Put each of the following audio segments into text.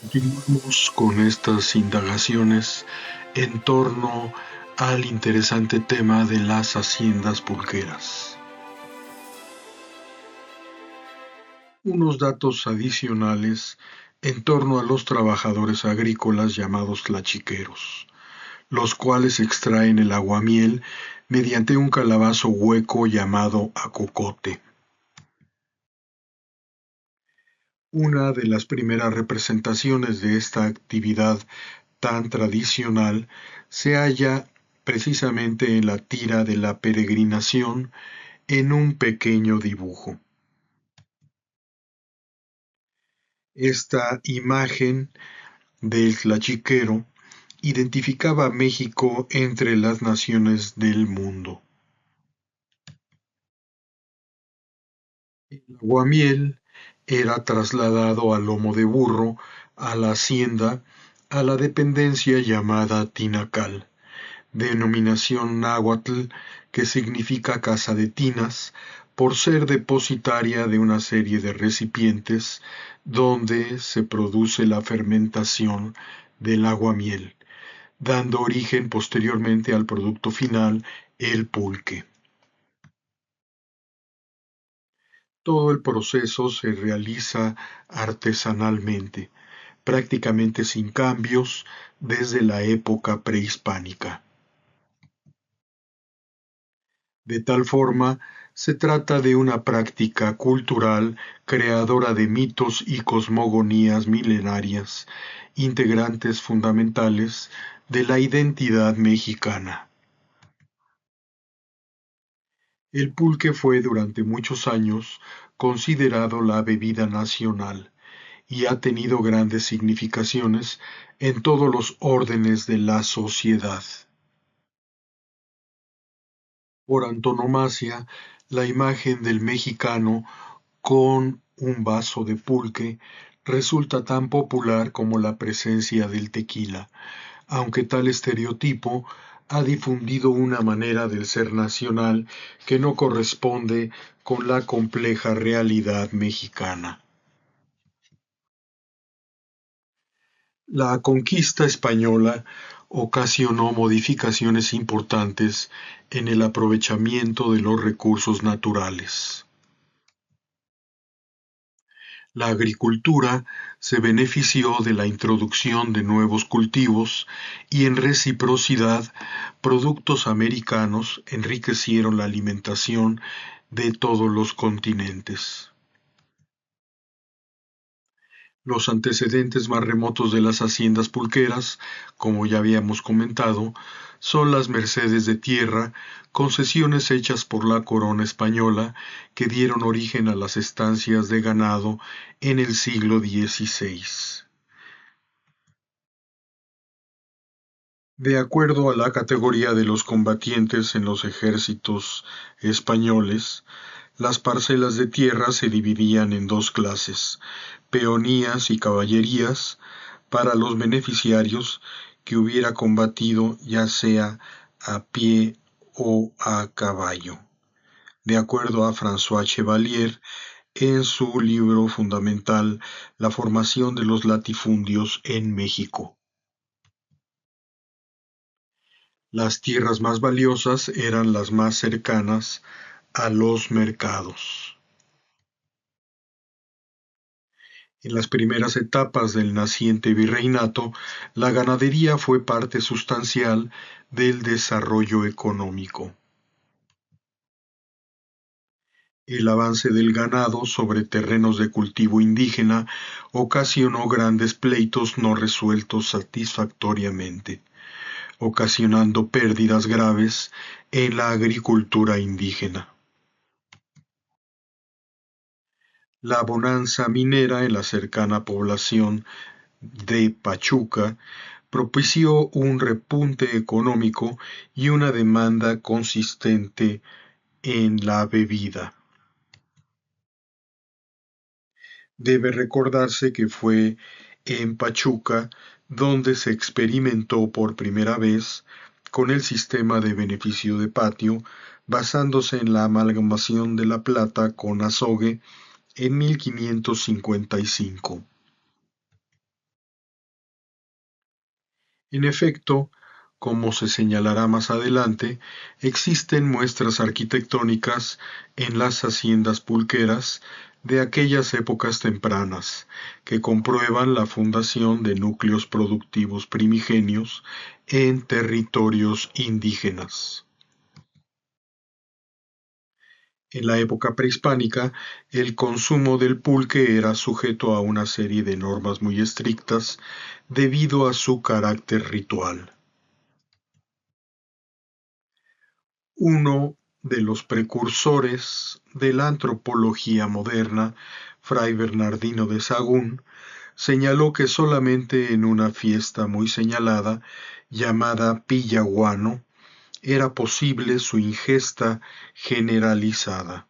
Continuamos con estas indagaciones en torno al interesante tema de las haciendas pulqueras. Unos datos adicionales en torno a los trabajadores agrícolas llamados tlachiqueros, los cuales extraen el aguamiel mediante un calabazo hueco llamado acocote. Una de las primeras representaciones de esta actividad tan tradicional se halla precisamente en la tira de la peregrinación en un pequeño dibujo. Esta imagen del tlachiquero identificaba a México entre las naciones del mundo. El aguamiel era trasladado a lomo de burro a la hacienda, a la dependencia llamada tinacal, denominación náhuatl que significa casa de tinas, por ser depositaria de una serie de recipientes donde se produce la fermentación del aguamiel, dando origen posteriormente al producto final, el pulque. Todo el proceso se realiza artesanalmente, prácticamente sin cambios desde la época prehispánica. De tal forma, se trata de una práctica cultural creadora de mitos y cosmogonías milenarias, integrantes fundamentales de la identidad mexicana. El pulque fue durante muchos años considerado la bebida nacional y ha tenido grandes significaciones en todos los órdenes de la sociedad. Por antonomasia, la imagen del mexicano con un vaso de pulque resulta tan popular como la presencia del tequila, aunque tal estereotipo ha difundido una manera del ser nacional que no corresponde con la compleja realidad mexicana. La conquista española ocasionó modificaciones importantes en el aprovechamiento de los recursos naturales. La agricultura se benefició de la introducción de nuevos cultivos y en reciprocidad, productos americanos enriquecieron la alimentación de todos los continentes. Los antecedentes más remotos de las haciendas pulqueras, como ya habíamos comentado, son las mercedes de tierra, concesiones hechas por la corona española que dieron origen a las estancias de ganado en el siglo XVI. De acuerdo a la categoría de los combatientes en los ejércitos españoles, las parcelas de tierra se dividían en dos clases, peonías y caballerías, para los beneficiarios que hubiera combatido ya sea a pie o a caballo, de acuerdo a François Chevalier en su libro fundamental La formación de los latifundios en México. Las tierras más valiosas eran las más cercanas a los mercados. En las primeras etapas del naciente virreinato, la ganadería fue parte sustancial del desarrollo económico. El avance del ganado sobre terrenos de cultivo indígena ocasionó grandes pleitos no resueltos satisfactoriamente, ocasionando pérdidas graves en la agricultura indígena. La bonanza minera en la cercana población de Pachuca propició un repunte económico y una demanda consistente en la bebida. Debe recordarse que fue en Pachuca donde se experimentó por primera vez con el sistema de beneficio de patio, basándose en la amalgamación de la plata con azogue en 1555. En efecto, como se señalará más adelante, existen muestras arquitectónicas en las haciendas pulqueras de aquellas épocas tempranas, que comprueban la fundación de núcleos productivos primigenios en territorios indígenas. En la época prehispánica, el consumo del pulque era sujeto a una serie de normas muy estrictas debido a su carácter ritual. Uno de los precursores de la antropología moderna, Fray Bernardino de Sahagún, señaló que solamente en una fiesta muy señalada, llamada Pillaguano, era posible su ingesta generalizada.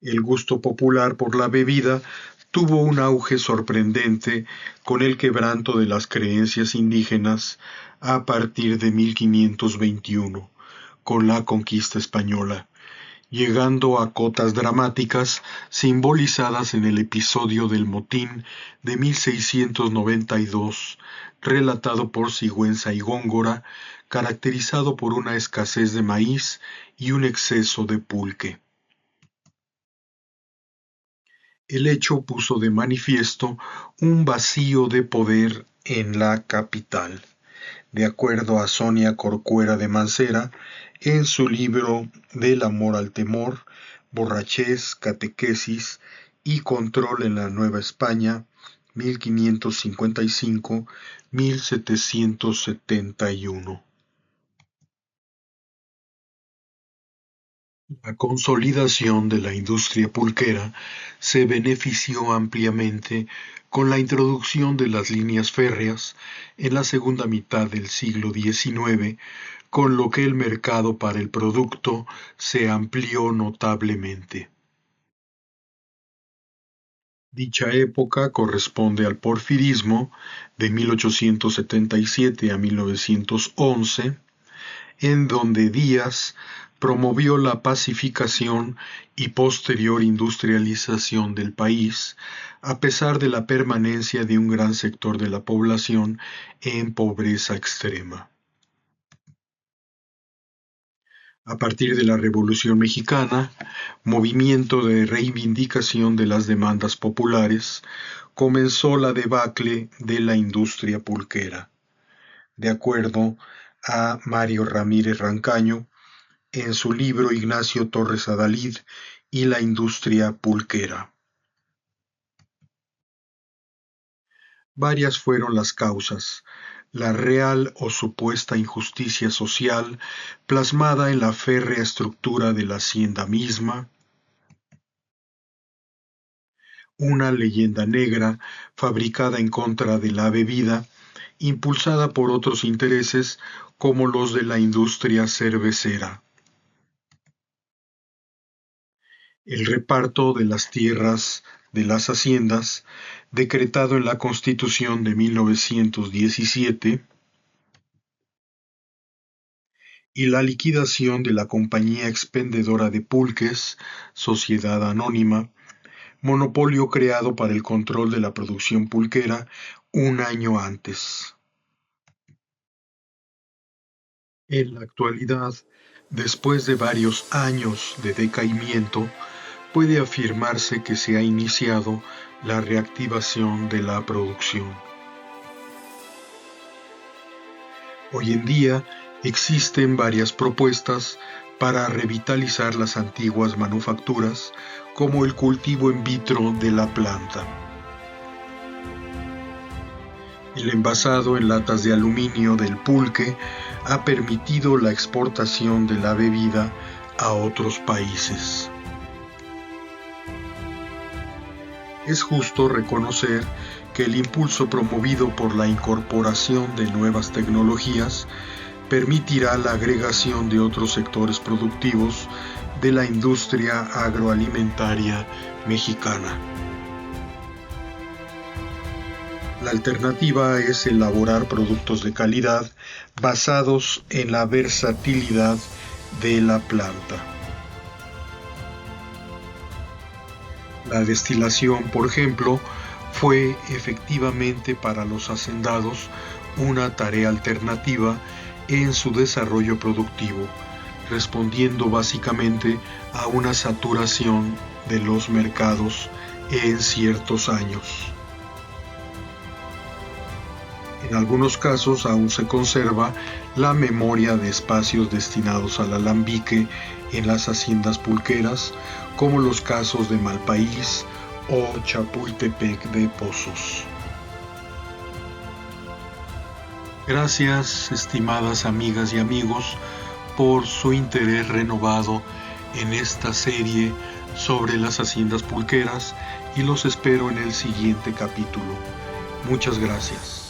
El gusto popular por la bebida tuvo un auge sorprendente con el quebranto de las creencias indígenas a partir de 1521, con la conquista española, llegando a cotas dramáticas simbolizadas en el episodio del motín de 1692, relatado por Sigüenza y Góngora, caracterizado por una escasez de maíz y un exceso de pulque. El hecho puso de manifiesto un vacío de poder en la capital, de acuerdo a Sonia Corcuera de Mancera en su libro Del amor al temor, borrachez, catequesis y control en la Nueva España, 1555-1771. La consolidación de la industria pulquera se benefició ampliamente con la introducción de las líneas férreas en la segunda mitad del siglo XIX, con lo que el mercado para el producto se amplió notablemente. Dicha época corresponde al porfirismo de 1877 a 1911, en donde Díaz promovió la pacificación y posterior industrialización del país, a pesar de la permanencia de un gran sector de la población en pobreza extrema. A partir de la Revolución Mexicana, movimiento de reivindicación de las demandas populares, comenzó la debacle de la industria pulquera. De acuerdo a Mario Ramírez Rancaño, en su libro Ignacio Torres Adalid y la industria pulquera. Varias fueron las causas, la real o supuesta injusticia social plasmada en la férrea estructura de la hacienda misma, una leyenda negra fabricada en contra de la bebida, impulsada por otros intereses como los de la industria cervecera. El reparto de las tierras de las haciendas, decretado en la Constitución de 1917, y la liquidación de la Compañía Expendedora de Pulques, Sociedad Anónima, monopolio creado para el control de la producción pulquera un año antes. En la actualidad, después de varios años de decaimiento, puede afirmarse que se ha iniciado la reactivación de la producción. Hoy en día existen varias propuestas para revitalizar las antiguas manufacturas, como el cultivo in vitro de la planta. El envasado en latas de aluminio del pulque ha permitido la exportación de la bebida a otros países. Es justo reconocer que el impulso promovido por la incorporación de nuevas tecnologías permitirá la agregación de otros sectores productivos de la industria agroalimentaria mexicana. La alternativa es elaborar productos de calidad basados en la versatilidad de la planta. La destilación, por ejemplo, fue efectivamente para los hacendados una tarea alternativa en su desarrollo productivo, respondiendo básicamente a una saturación de los mercados en ciertos años. En algunos casos aún se conserva la memoria de espacios destinados al alambique en las haciendas pulqueras, como los casos de Malpaís o Chapultepec de Pozos. Gracias, estimadas amigas y amigos, por su interés renovado en esta serie sobre las haciendas pulqueras y los espero en el siguiente capítulo. Muchas gracias.